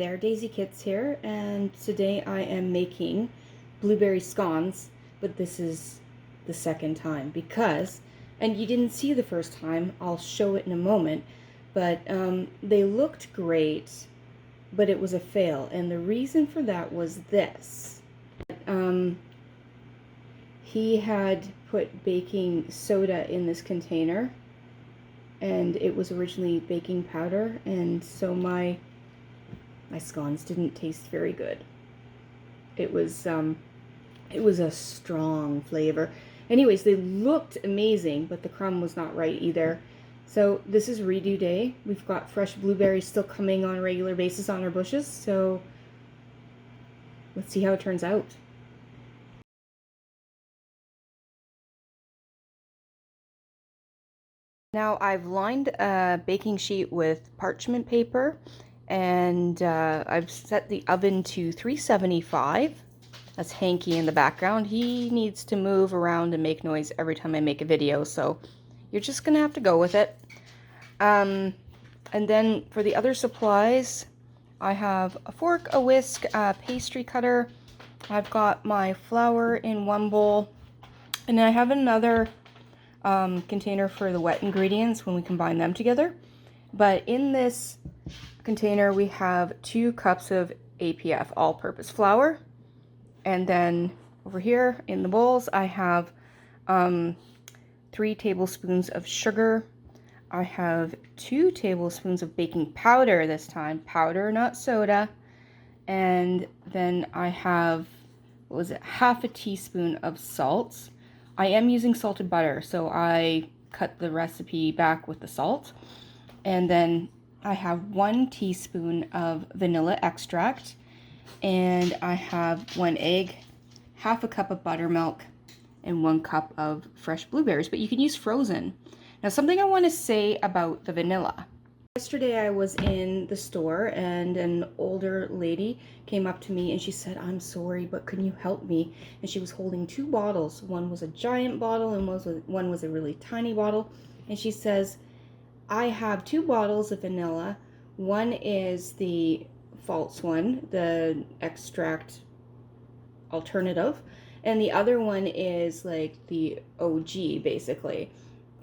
there, Daisy Kits here, and today I am making blueberry scones, but this is the second time because, and you didn't see the first time, I'll show it in a moment, but they looked great, but it was a fail, and the reason for that was this. He had put baking soda in this container, and it was originally baking powder, and so my scones didn't taste very good. It was a strong flavor. Anyways, they looked amazing, but the crumb was not right either. So this is redo day. We've got fresh blueberries still coming on a regular basis on our bushes, so let's see how it turns out. Now I've lined a baking sheet with parchment paper, and I've set the oven to 375. That's Hanky in the background. He needs to move around and make noise every time I make a video, so you're just gonna have to go with it. And then for the other supplies, I have a fork, a whisk, a pastry cutter. I've got my flour in one bowl, and I have another container for the wet ingredients when we combine them together. But in this container we have 2 cups of APF, all-purpose flour, and then over here in the bowls I have 3 tablespoons of sugar. I have 2 tablespoons of baking powder this time, powder, not soda, and then I have, what was it, half a teaspoon of salt. I am using salted butter, so I cut the recipe back with the salt. And then I have 1 teaspoon of vanilla extract, and I have 1 egg, half a cup of buttermilk, and 1 cup of fresh blueberries, but you can use frozen. Now, something I want to say about the vanilla. Yesterday I was in the store and an older lady came up to me and she said, "I'm sorry, but can you help me?" And she was holding 2 bottles. One was a giant bottle and one was a really tiny bottle. And she says, "I have 2 bottles of vanilla. One is the false one, the extract alternative, and the other one is like the OG, basically."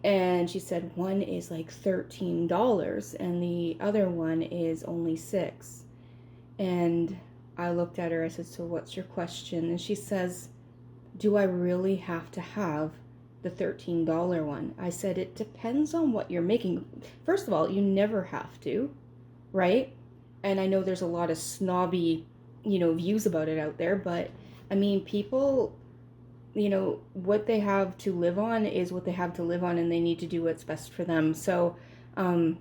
And she said one is like $13 and the other one is only $6. And I looked at her, I said, "So what's your question?" And she says, "Do I really have to have the $13 one?" I said, "It depends on what you're making. First of all, you never have to, right?" And I know there's a lot of snobby, views about it out there, but I mean, people, what they have to live on is what they have to live on, and they need to do what's best for them. So I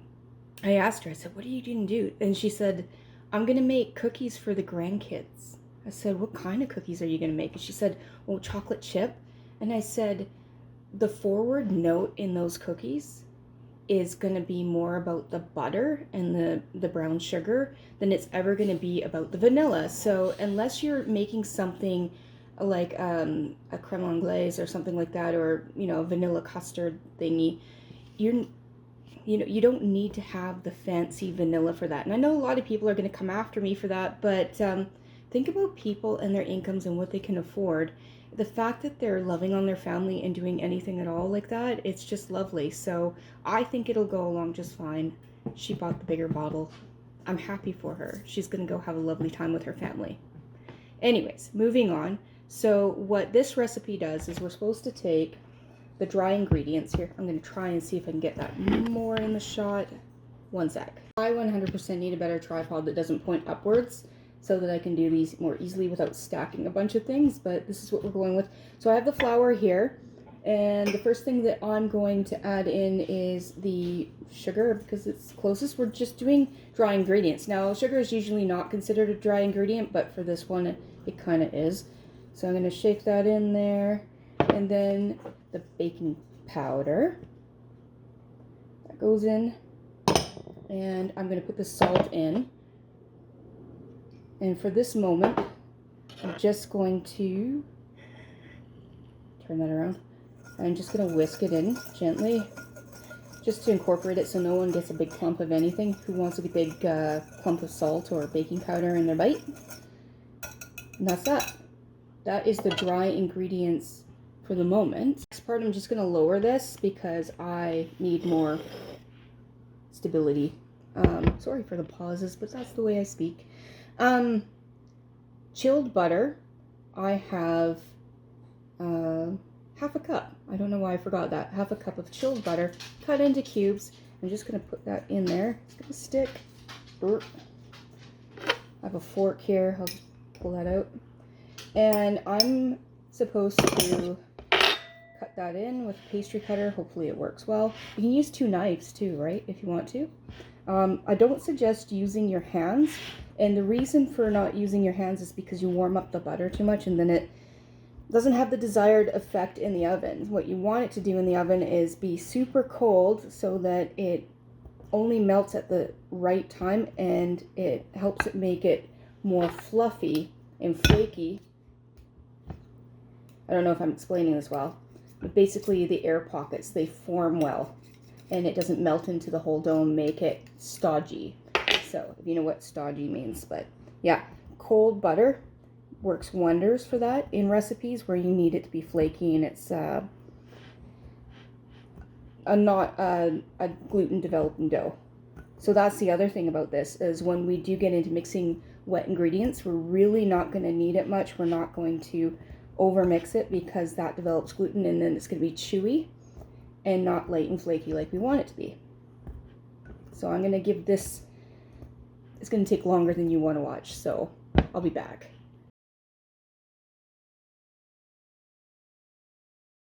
asked her, I said, "What are you going to do?" And she said, "I'm going to make cookies for the grandkids." I said, "What kind of cookies are you going to make?" And she said, "Oh, chocolate chip." And I said, "The forward note in those cookies is going to be more about the butter and the brown sugar than it's ever going to be about the vanilla. So unless you're making something like a creme anglaise or something like that, or a vanilla custard thingy, you don't need to have the fancy vanilla for that." And I know a lot of people are going to come after me for that, but think about people and their incomes and what they can afford. The fact that they're loving on their family and doing anything at all like that, it's just lovely. So I think it'll go along just fine. She bought the bigger bottle. I'm happy for her. She's going to go have a lovely time with her family. Anyways, moving on. So what this recipe does is we're supposed to take the dry ingredients here. I'm going to try and see if I can get that more in the shot. One sec. I 100% need a better tripod that doesn't point upwards so that I can do these more easily without stacking a bunch of things, but this is what we're going with. So I have the flour here, and the first thing that I'm going to add in is the sugar because it's closest. We're just doing dry ingredients. Now, sugar is usually not considered a dry ingredient, but for this one, it kind of is. So I'm going to shake that in there, and then the baking powder that goes in, and I'm going to put the salt in. And for this moment, I'm just going to turn that around. I'm just going to whisk it in gently, just to incorporate it so no one gets a big clump of anything. Who wants a big clump of salt or baking powder in their bite? And that's that. That is the dry ingredients for the moment. Next part, I'm just going to lower this because I need more stability. Sorry for the pauses, but that's the way I speak. Chilled butter, I have half a cup. I don't know why I forgot that. Half a cup of chilled butter cut into cubes. I'm just going to put that in there. It's going to stick. I have a fork here. I'll pull that out. And I'm supposed to cut that in with a pastry cutter. Hopefully it works well. You can use 2 knives too, right, if you want to. I don't suggest using your hands. And the reason for not using your hands is because you warm up the butter too much and then it doesn't have the desired effect in the oven. What you want it to do in the oven is be super cold so that it only melts at the right time and it helps it make it more fluffy and flaky. I don't know if I'm explaining this well, but basically the air pockets, they form well and it doesn't melt into the whole dough and make it stodgy. So if you know what stodgy means, but yeah, cold butter works wonders for that in recipes where you need it to be flaky and it's not a gluten developing dough. So that's the other thing about this is when we do get into mixing wet ingredients, we're really not going to need it much. We're not going to over mix it because that develops gluten and then it's going to be chewy and not light and flaky like we want it to be. So I'm going to give this, it's going to take longer than you want to watch, so I'll be back.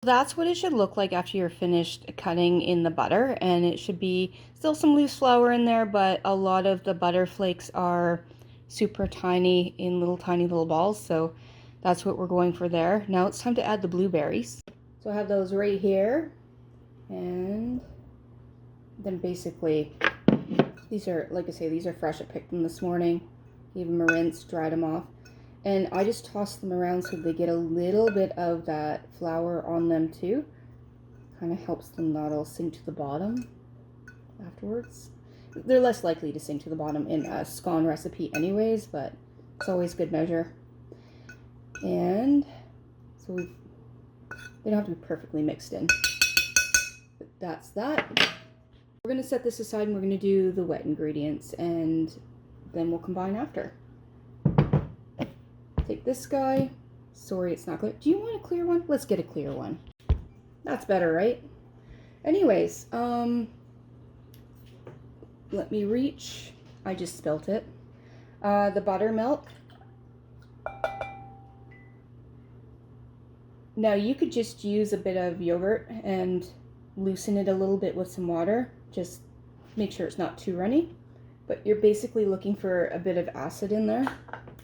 That's what it should look like after you're finished cutting in the butter, and it should be still some loose flour in there, but a lot of the butter flakes are super tiny in tiny little balls, so that's what we're going for there. Now it's time to add the blueberries. So I have those right here, and then basically these are, like I say, these are fresh. I picked them this morning, gave them a rinse, dried them off. And I just toss them around so they get a little bit of that flour on them too. Kind of helps them not all sink to the bottom afterwards. They're less likely to sink to the bottom in a scone recipe anyways, but it's always good measure. And so they don't have to be perfectly mixed in. But that's that. We're going to set this aside and we're going to do the wet ingredients and then we'll combine after. Take this guy. Sorry, it's not clear. Do you want a clear one? Let's get a clear one. That's better, right? Anyways, let me reach. I just spilt it. The buttermilk. Now you could just use a bit of yogurt and loosen it a little bit with some water. Just make sure it's not too runny. But you're basically looking for a bit of acid in there.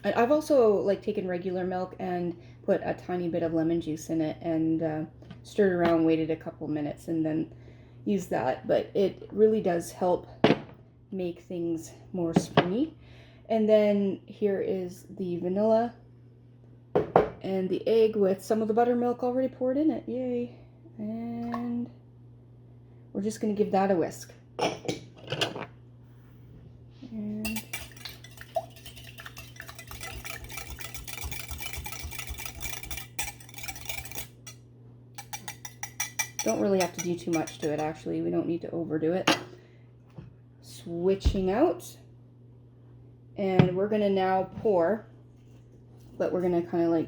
And I've also taken regular milk and put a tiny bit of lemon juice in it and stirred around, waited a couple minutes, and then used that. But it really does help make things more springy. And then here is the vanilla and the egg with some of the buttermilk already poured in it. Yay! And we're just going to give that a whisk. And don't really have to do too much to it, actually. We don't need to overdo it. Switching out. And we're going to now pour, but we're going to kind of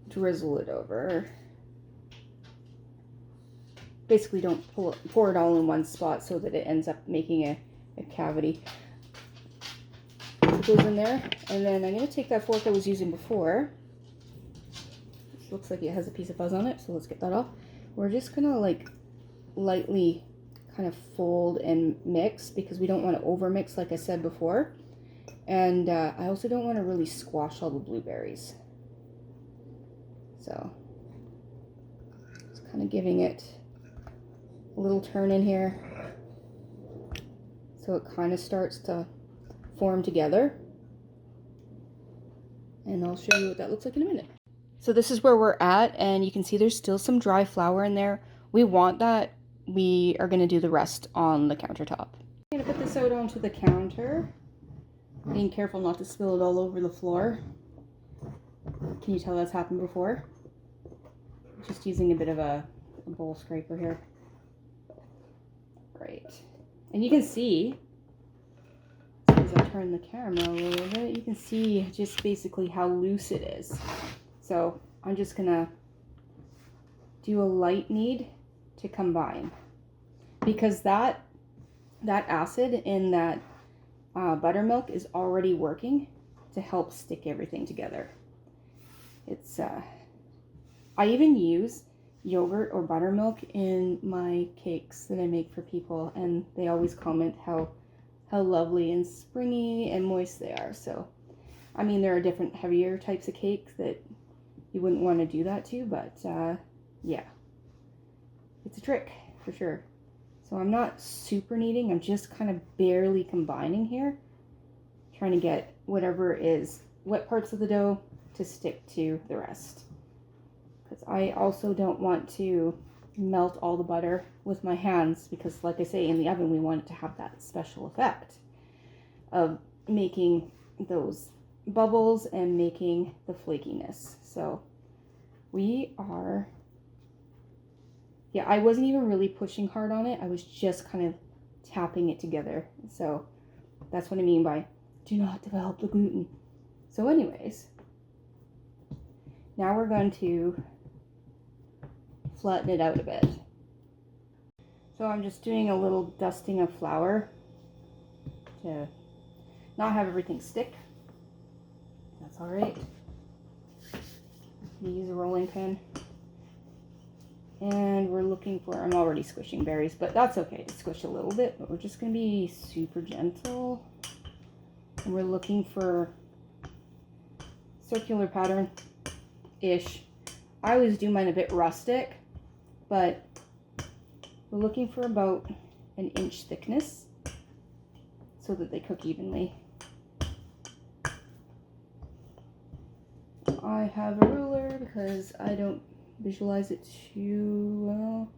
drizzle it over. Basically don't pour it all in one spot so that it ends up making a cavity. It goes in there, and then I'm going to take that fork I was using before. It looks like it has a piece of fuzz on it, so let's get that off. We're just going to lightly kind of fold and mix because we don't want to over mix like I said before. And I also don't want to really squash all the blueberries. So just kind of giving it a little turn in here so it kind of starts to form together. And I'll show you what that looks like in a minute. So this is where we're at, and you can see there's still some dry flour in there. We want that we are going to do the rest on the countertop. I'm going to put this out onto the counter, being careful not to spill it all over the floor. Can you tell that's happened before? Just using a bit of a bowl scraper here. Right. And you can see, as I turn the camera a little bit, you can see just basically how loose it is. So I'm just gonna do a light knead to combine, because that acid in that buttermilk is already working to help stick everything together. It's I even use yogurt or buttermilk in my cakes that I make for people, and they always comment how lovely and springy and moist they are. So I mean, there are different heavier types of cakes that you wouldn't want to do that to, but yeah, it's a trick for sure. So I'm not super kneading, I'm just kind of barely combining here, trying to get whatever is wet parts of the dough to stick to the rest. Because I also don't want to melt all the butter with my hands, because like I say, in the oven we want it to have that special effect of making those bubbles and making the flakiness. So we are, yeah, I wasn't even really pushing hard on it. I was just kind of tapping it together. So that's what I mean by do not develop the gluten. So anyways, now we're going to flatten it out a bit. So I'm just doing a little dusting of flour to not have everything stick. That's all right. You use a rolling pin. And we're looking for, I'm already squishing berries, but that's okay to squish a little bit, but we're just going to be super gentle. And we're looking for circular pattern-ish. I always do mine a bit rustic, but we're looking for about an inch thickness so that they cook evenly. I have a ruler because I don't visualize it too well.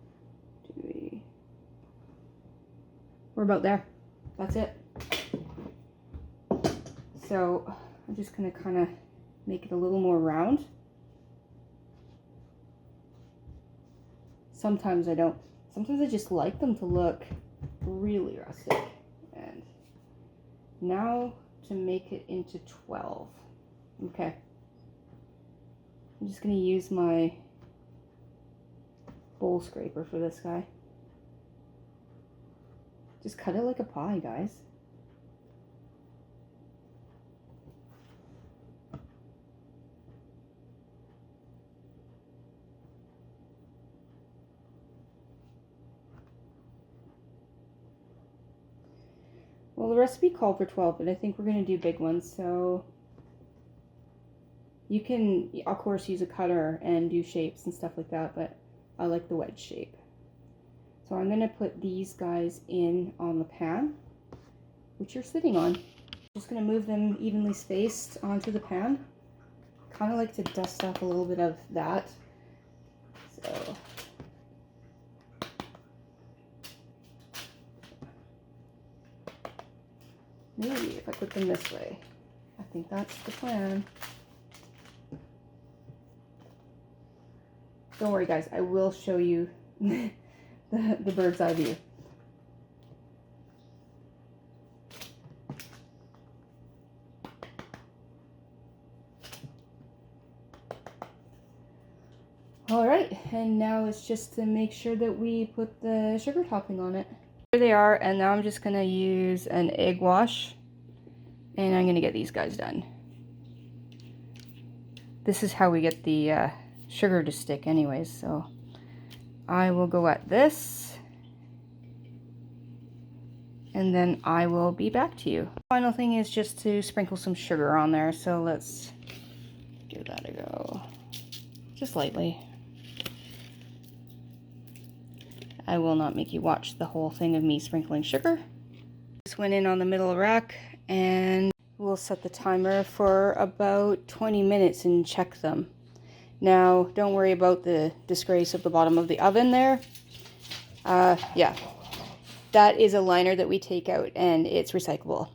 We're about there. That's it. So I'm just going to kind of make it a little more round. Sometimes I don't. Sometimes I just like them to look really rustic. And now to make it into 12. Okay. I'm just going to use my bowl scraper for this guy. Just cut it like a pie, guys. Well, the recipe called for 12, but I think we're going to do big ones, so you can, of course, use a cutter and do shapes and stuff like that, but I like the wedge shape. So I'm going to put these guys in on the pan, which you're sitting on. Just going to move them evenly spaced onto the pan. Kind of like to dust off a little bit of that. So maybe if I put them this way, I think that's the plan. Don't worry, guys, I will show you the bird's eye view. All right, and now it's just to make sure that we put the sugar topping on it. Here they are, and now I'm just gonna use an egg wash, and I'm gonna get these guys done. This is how we get the sugar to stick anyways, so I will go at this, and then I will be back to you. Final thing is just to sprinkle some sugar on there, so let's give that a go, just lightly. I will not make you watch the whole thing of me sprinkling sugar. Just went in on the middle rack, and we'll set the timer for about 20 minutes and check them. Now, don't worry about the disgrace of the bottom of the oven there. Yeah, that is a liner that we take out and it's recyclable.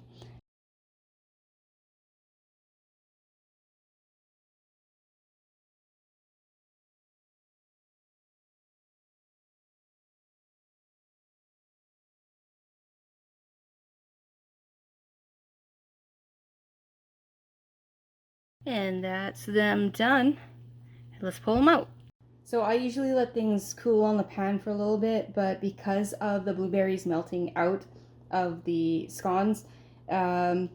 And that's them done. Let's pull them out. So I usually let things cool on the pan for a little bit, but because of the blueberries melting out of the scones, um,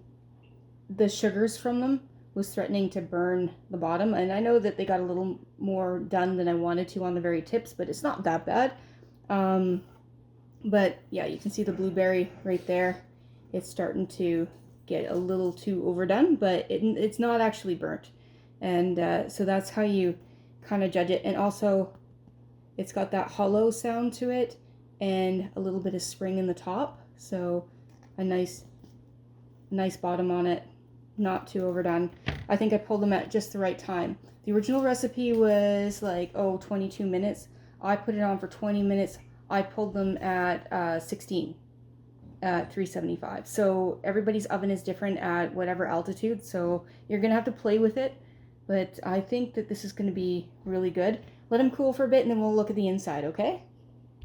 the sugars from them was threatening to burn the bottom. And I know that they got a little more done than I wanted to on the very tips, but it's not that bad. But yeah, you can see the blueberry right there. It's starting to get a little too overdone, but it's not actually burnt. And so that's how you kind of judge it. And also, it's got that hollow sound to it and a little bit of spring in the top. So a nice bottom on it, not too overdone. I think I pulled them at just the right time. The original recipe was like, 22 minutes. I put it on for 20 minutes. I pulled them at 16 at 375. So everybody's oven is different at whatever altitude. So you're going to have to play with it. But I think that this is going to be really good. Let them cool for a bit and then we'll look at the inside, okay?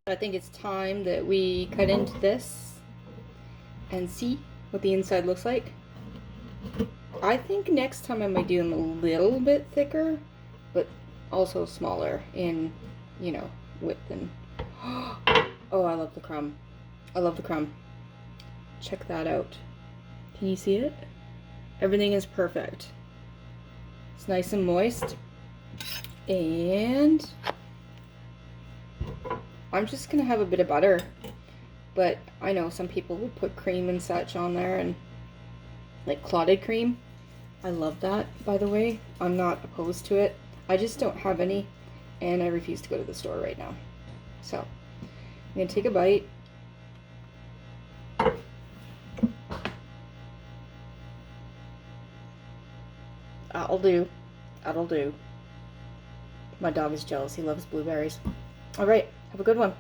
I think it's time that we cut into this and see what the inside looks like. I think next time I might do them a little bit thicker, but also smaller in, width and... Oh, I love the crumb. I love the crumb. Check that out. Can you see it? Everything is perfect. It's nice and moist. And I'm just gonna have a bit of butter, but I know some people would put cream and such on there, and like clotted cream. I love that, by the way. I'm not opposed to it. I just don't have any, and I refuse to go to the store right now. So I'm gonna take a bite. That'll do. That'll do. My dog is jealous. He loves blueberries. All right. Have a good one.